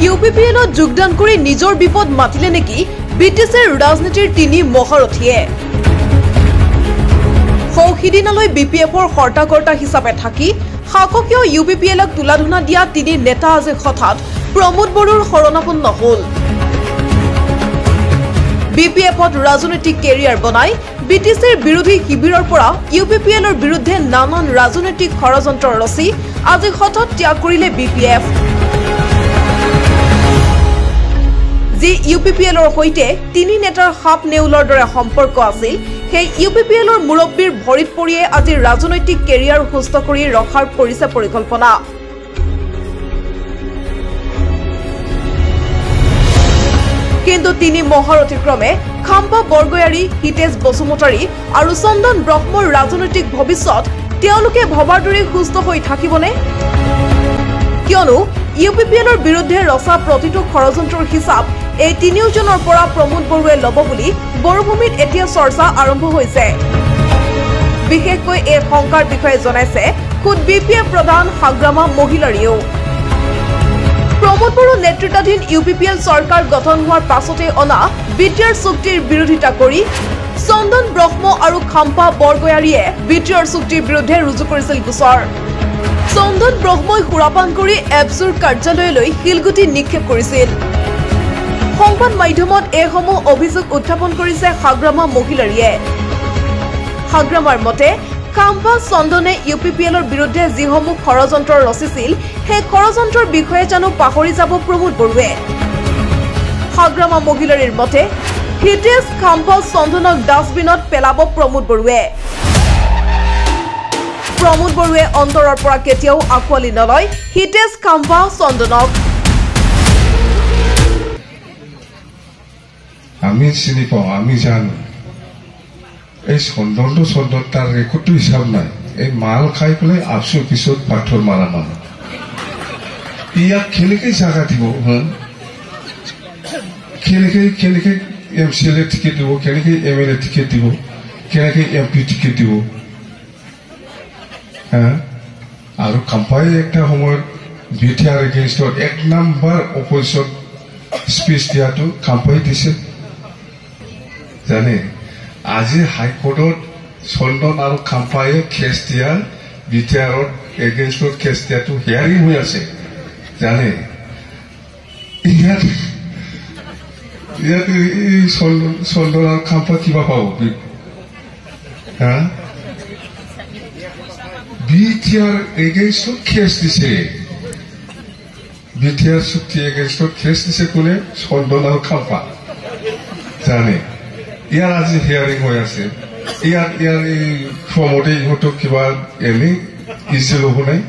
ইউপিপিএলত যোগদান কৰি নিজৰ বিপদ মাতিলে নেকি বিটিচিৰ ৰাজনীতিৰ তিনি মহাৰথীয়ে সৌহিদিনালৈ বিপিএফৰ হৰ্তাকৰ্তা হিচাপে থাকি শাসকীয় ইউপিপিএলক তুলাধনা দিয়া তিনি নেতা আজি হঠাৎ প্ৰমোদ বড়োৰ শৰণাপন্ন হ'ল বিপিএফত ৰাজনৈতিক কেৰিয়াৰ বনাই বিটিচিৰ বিৰোধী শিবিৰৰ পৰা ইউপিপিএলৰ বিৰুদ্ধে নানান ৰাজনৈতিক ষড়যন্ত্ৰ ৰচি আজি হঠাৎ ত্যাগ কৰিলে বিপিএফ যি ইউপিপিএলৰ সৈতে তিনি নেতাৰ হাপ নেউলৰ দৰে সম্পৰ্ক আছিল সেই ইউপিপিএলৰ মুৰব্বীৰ ভৰিত পৰিয়ে আজি ৰাজনৈতিক কেৰিয়াৰ সুস্থ কৰি ৰখাৰ কৰিছে পৰিকল্পনা কিন্তু তিনি মহাৰথী ক্ৰমে খাম্পা বৰগয়াৰী হিতেশ বসুমতাৰী আৰু চন্দন ব্ৰহ্মৰ ৰাজনৈতিক ভৱিষ্যত তেওঁলোকে ভবাৰ দৰে সুস্থ হৈ থাকিবনে কিয়নো ইউপিপিএলৰ বিৰুদ্ধে ৰচা প্ৰতিটো ষড়যন্ত্ৰৰ হিচাপ এই তিনিওজনৰ পৰা প্ৰমোদ বড়োৱে ল'ব বুলি বড়োভূমিত এতিয়া চৰ্চা আৰম্ভ হৈছে বিশেষকৈ এই শংকাৰ বিষয়ে জনাইছে খুদ বিপিএফ প্ৰধান হাগ্ৰামা মহিলাৰীয়েও প্ৰমোদ বড়ো নেতৃত্বাধীন ইউপিপিএল চৰকাৰ গঠন হোৱাৰ পাছতে অনা বিটিআৰ চুক্তিৰ বিৰোধিতা কৰি চন্দন ব্ৰহ্ম আৰু খাম্পা বৰগয়াৰীয়ে বিটিআৰ চুক্তিৰ বিৰুদ্ধে ৰুজু কৰিছিল গোচৰ চন্দন ব্ৰহ্মই সুৰাপান কৰি এপছুৰ কাৰ্যালয়লৈ শিলগুটি নিক্ষেপ কৰিছিল সংবাদ মাধ্যমত এইসমূহ অভিযোগ উত্থাপন কৰিছে হাগ্ৰামা মহিলাৰীয়ে হাগ্ৰামাৰ মতে খাম্পা চন্দনে ইউপিপিএলৰ বিৰুদ্ধে যিসমূহ ষড়যন্ত্ৰ ৰচিছিল সেই ষড়যন্ত্ৰৰ বিষয়ে জানো পাহৰি যাব প্ৰমোদ বড়োৱে হাগ্ৰামা মহিলাৰীৰ মতে হিতেশ খাম্পা চন্দনক ডাষ্টবিনত পেলাব প্ৰমোদ বড়োৱে প্ৰমোদ বড়োৱে অন্তৰৰ পৰা কেতিয়াও আঁকোৱালি নলয় হিতেশ খাম্পা চন্দনক আমি চিনি পাওঁ আমি জানো এই চন্দন তাৰ ৰেকৰ্ডটো হিচাপ নাই এই মাল খাই পেলাই আছো পিছত পাথৰ মাৰা মানুহ ইয়াক কেনেকৈ জাগা দিব কেনেকৈ MCLA টিকেট দিব কেনেকৈ MLA টিকেট দিব কেনেকৈ MP টিকেট দিব আৰু খাম্পাই একটা সময়ত বিটিআৰ এগেইনষ্টত 1 নম্বৰ অপজিশ্যন স্পীচ দিয়াটো খাম্পাই দিছে জানে আজি হাইকোৰ্টত চন্দন আৰু খাম্পায়ে কেছ দিয়া বিটিআৰত এগেইনষ্টত কেছ দিয়াটো হিয়াৰিং হৈ আছে জানে ইয়াত চন্দন আৰু খাম্পা কিবা পাব বিটিআৰ এগেইনষ্টত কেছ দিছে বিটিআৰ চুক্তি এগেইনষ্টত কেছ দিছে কোনে চন্দন আৰু খাম্পা জানে ইয়াৰ আজি হিয়াৰিং হৈ আছে ইয়াৰ এই ফৰ্মতে ইহঁতক কিবা এনেই ইজি ল'ব নাই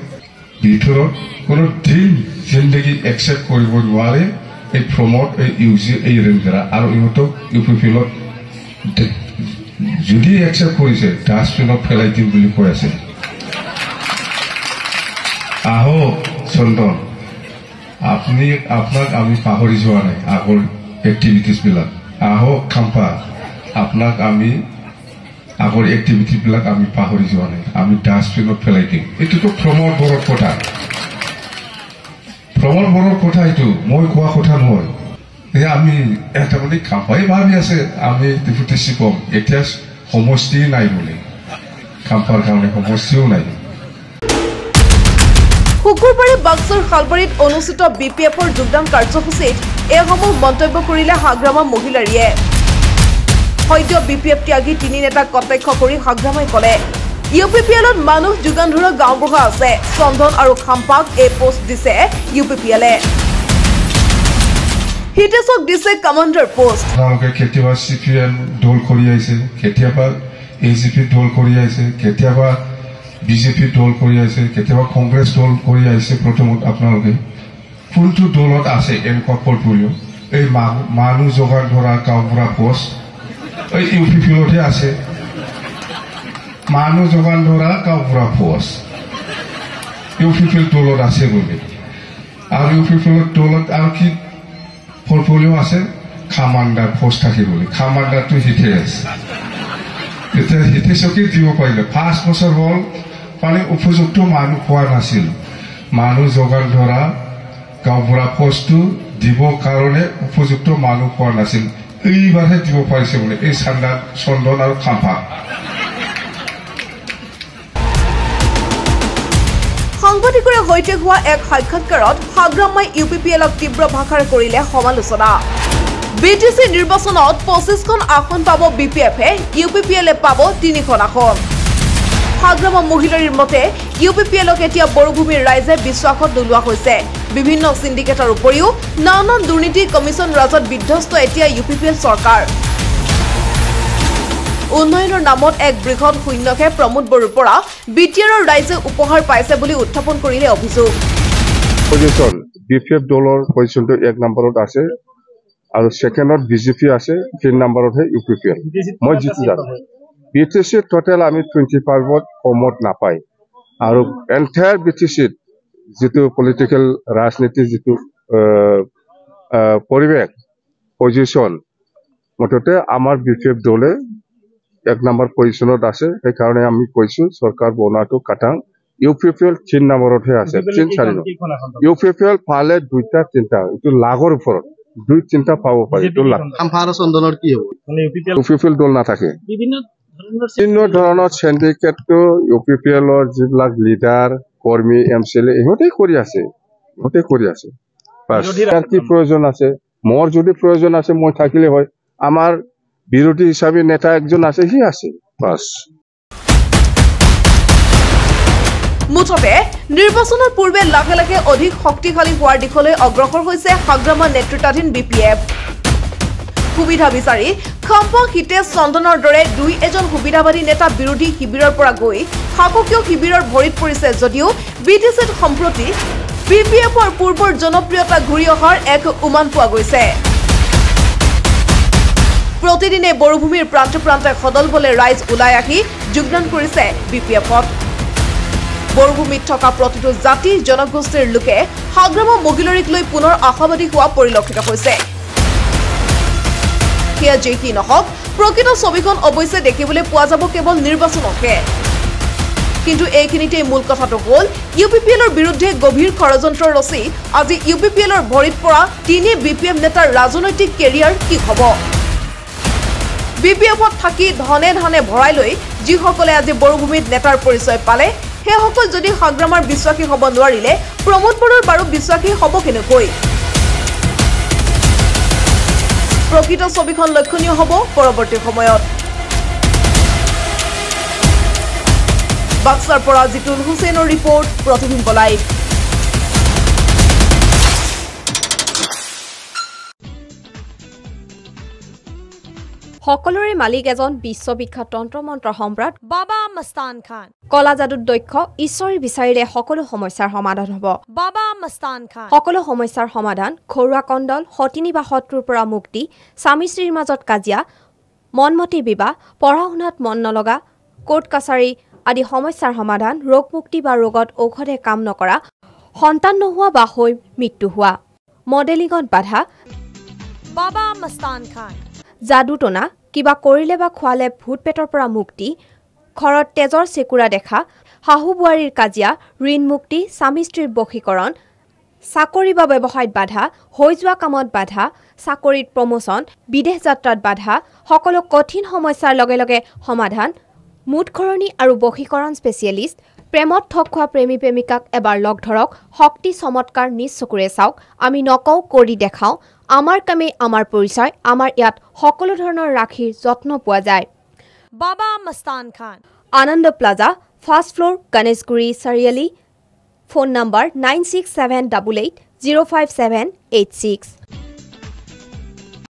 ভিতৰত কোনো দিন জিন্দগী একচেপ্ট কৰিব নোৱাৰে এই ফৰ্মত এই ৰেঞ্জাৰা আৰু ইহঁতক ইউপিপিএলত যদি একচেপ্ট কৰিছে ডাষ্টবিনত পেলাই দিম বুলি কৈ আছে আহক চন্দন আপোনাক আমি পাহৰি যোৱা নাই আগৰ এক্টিভিটিজবিলাক আহক খাম্পা আপোনাক আমি আগৰ এক্টিভিটিবিলাক আমি পাহৰি যোৱা নাই আমি ডাষ্টবিনত পেলাই দিম এইটোতো প্ৰমোদ বড়োৰ কথা এইটো মই কোৱা কথা নহয় আমি এটা মানে খাম্পাই ভাবি আছে আমি ডিপুটেচি কম এতিয়া সমষ্টি নাই বুলি খাম্পাৰ কাৰণে সমষ্টিও নাই শুকুৰবাৰে বাক্সাৰ শালবাৰীত অনুষ্ঠিত বিপিএফৰ যোগদান কাৰ্যসূচীত এইসমূহ মন্তব্য কৰিলে হাগ্ৰামা মহিলাৰীয়ে সদ্য বিপিএফ ত্যাগী তিনি নেতাক কটাক্ষ কৰি হাগ্ৰামাই ক'লে ইউপিপিএলত মানুহ যোগান ধৰা গাঁওবুঢ়া আছে চন্দন আৰু খাম্পাক এই পোষ্ট দিছে ইউপিপিএলে হিতেশক দিছে কমাণ্ডাৰ পোষ্ট কেতিয়াবা CPM দল কৰি আহিছে কেতিয়াবা AGP দল কৰি আহিছে কেতিয়াবা বিজেপি দল কৰি আহিছে কেতিয়াবা কংগ্ৰেছ দল কৰি আহিছে প্ৰথমত আপোনালোকে কোনটো দলত আছে এনেকুৱা পৰ্টফলিঅ এই মানুহ যোগান ধৰা গাঁওবুঢ়া পোষ্ট এই ইউপিপিএলতে আছে মানুহ যোগান ধৰা গাঁওবুঢ়া পোষ্ট ইউপিপিএল দলত আছে বুলি আৰু ইউপিপিএল দলত আৰু কি পৰ্টফলিঅ আছে খামাণ্ডাৰ পোষ্ট থাকে বুলি খামাণ্ডাৰটো হিতেশ এতিয়া হিতেশকে দিব পাৰিলে 5 বছৰ হ'ল মানে উপযুক্ত মানুহ পোৱা নাছিল মানুহ যোগান ধৰা গাঁওবুঢ়া পোষ্টটো দিবৰ কাৰণে উপযুক্ত মানুহ পোৱা নাছিল এইবাৰহে দিব পাৰিছে বোলে এই চন্দন আৰু খাম্পা সাংবাদিকৰে সৈতে হোৱা এক সাক্ষাৎকাৰত হাগ্ৰামাই ইউপিপিএলক তীব্ৰ ভাষাৰে কৰিলে সমালোচনা বিটিসি নিৰ্বাচনত 25খন আসন পাব বিপিএফে ইউপিপিএলে পাব 3খন আসন হাগ্ৰামা মহিলাৰীৰ মতে ইউপিপিএলক এতিয়া বৰভূমিৰ ৰাইজে বিশ্বাসত নোলোৱা হৈছে বিভিন্ন সিন্ডিকেটৰ উপৰিও নানান দুৰ্নীতি কমিছন ৰাজত বিধ্বস্ত এতিয়া ইউপিপিএল চৰকাৰ উন্নয়নৰ নামত এক বৃহৎ শূন্যকে প্ৰমোদ বড়োৰ পৰা বিটিআৰৰ ৰাইজে উপহাৰ পাইছে বুলি উত্থাপন কৰিলে অভিযোগ পজিশন বিপিএফ দলৰ পজিশনটো 1 নম্বৰত আছে আৰু সেকেন্ডত বিজেপি আছে 3 নম্বৰতহে ইউপিপিএল মই জিতি যাম বিটিসি টোটাল আমি 25ত কমত নাপাই আৰু এন্টায়াৰ বিটিসি যেটো পলিটিক্যাল ৰাজনীতি যেটো পৰিৱেশ পজিশন মততে আমাৰ বিপিএফ দলে 1 নম্বৰ পজিশনত আছে এই কাৰণে আমি কৈছো সৰকাৰ বনাটো কাটাং ইউপিপিএল 3 নম্বৰতহে আছে 3-4 ইউপিপিএল পালে 2টা 3টা এটো লাগৰ ওপৰত 2-3টা পাব পাৰে এটো লাগ খাম্পাৰ চন্দনৰ কি হ'ব ইউপিপিএল দল নাথাকে বিভিন্ন ধৰণৰ সিন্ডিকেটটো ইউপিপিএলৰ যিবিলাক লিডাৰ কৰ্মী এমসিএলএ ইহঁতে কৰি আছে বাস তাৰ কি প্ৰয়োজন আছে মোৰ যদি প্ৰয়োজন আছে মই থাকিলে হয় আমাৰ বিৰোধী হিচাপে নেতা একজন আছে হি আছে বাস মুঠতে নিৰ্বাচনৰ পূৰ্বে লাহে লাহে অধিক শক্তিশালী হোৱাৰ দিশলৈ অগ্ৰসৰ হৈছে হাগ্ৰামা নেতৃত্বাধীন বিপিএফ সুবিধা বিচাৰি খাম্পা হিতেশ চন্দনৰ দৰে দুই এজন সুবিধাবাদী নেতা বিৰোধী শিবিৰৰ পৰা গৈ শাসকীয় শিবিৰৰ ভৰিত পৰিছে যদিও বিটিসিত সম্প্ৰতি বিপিএফৰ পূৰ্বৰ জনপ্ৰিয়তা ঘূৰি অহাৰ এক উমান পোৱা গৈছে প্ৰতিদিনে বৰভূমিৰ প্ৰান্তে প্ৰান্তে সদল বলে ৰাইজ ওলাই আহি যোগদান কৰিছে বিপিএফত বৰভূমিত থকা প্ৰতিটো জাতি জনগোষ্ঠীৰ লোকে হাগ্ৰামা মহিলাৰীক লৈ পুনৰ আশাবাদী হোৱা পৰিলক্ষিত হৈছে সেয়া যে কি নহওক প্ৰকৃত ছবিখন অৱশ্যে দেখিবলৈ পোৱা যাব কেৱল নিৰ্বাচনকে কিন্তু এইখিনিতে মূল কথাটো হ'ল ইউপিপিএলৰ বিৰুদ্ধে গভীৰ ষড়যন্ত্ৰ ৰচি আজি ইউপিপিএলৰ ভৰিত পৰা 3 বিপিএফ নেতাৰ ৰাজনৈতিক কেৰিয়াৰ কি হ'ব বিপিএফত থাকি ধনে ধনে ভৰাই লৈ যিসকলে আজি বৰভূমিত নেতাৰ পৰিচয় পালে সেইসকল যদি হাগ্ৰামাৰ বিশ্বাসী হ'ব নোৱাৰিলে প্ৰমোদ বড়োৰ বাৰু বিশ্বাসী হ'ব কেনেকৈ প্ৰকৃত ছবিখন লক্ষণীয় হ'ব পৰৱৰ্তী সময়ত বাক্সাৰ পৰা জিতুল হুছেইনৰ ৰিপৰ্ট প্ৰতিবিম্ব লাইভ সকলোৰে মালিক এজন বিশ্ববিখ্যাত তন্ত্ৰমন্ত্ৰ সম্ৰাট বাবা মস্তান খান কলা যাদুত দক্ষ ঈশ্বৰী বিচাৰিলে সকলো সমস্যাৰ সমাধান হ'ব বাবা মস্তান খান সকলো সমস্যাৰ সমাধান খৰুৱা কণ্ডল হতিনী বা শত্ৰুৰ পৰা মুক্তি স্বামী স্ত্ৰীৰ মাজত কাজিয়া মনমতি বিবাহ পঢ়া শুনাত মন নলগা কোৰ্ট কাছাৰী আদি সমস্যাৰ সমাধান ৰোগ মুক্তি বা ৰোগত ঔষধে কাম নকৰা সন্তান নোহোৱা বা হৈ মৃত্যু হোৱা মডেলিঙত বাধা বাবা মস্তান খান যাদু টনা কিবা কৰিলে বা খোৱালে ভূত পেটৰ পৰা মুক্তি ঘৰত তেজৰ চেকুৰা দেখা শাহু বুৱাৰীৰ কাজিয়া ঋণ মুক্তি স্বামী স্ত্ৰীৰ বশীকৰণ চাকৰি বা ব্যৱসায়ত বাধা হৈ যোৱা কামত বাধা চাকৰিত প্ৰমোচন বিদেশ যাত্ৰাত বাধা সকলো কঠিন সমস্যাৰ লগে লগে সমাধান মুঠখৰণী আৰু বশীকৰণ স্পেচিয়েলিষ্ট প্ৰেমত ঠগ খোৱা প্ৰেমী প্ৰেমিকাক এবাৰ লগ ধৰক শক্তি চমৎকাৰ নিজ চকুৰে চাওক আমি নকওঁ কৰি দেখাওঁ আমাৰ কামে আমাৰ পৰিচয় আমাৰ ইয়াত সকলো ধৰণৰ ৰাখীৰ যত্ন পোৱা যায় বাবা মস্তান খান আনন্দ প্লাজা ফাৰ্ষ্ট ফ্লোৰ গণেশগুৰি চাৰিআলি ফোন নম্বৰ 9678805786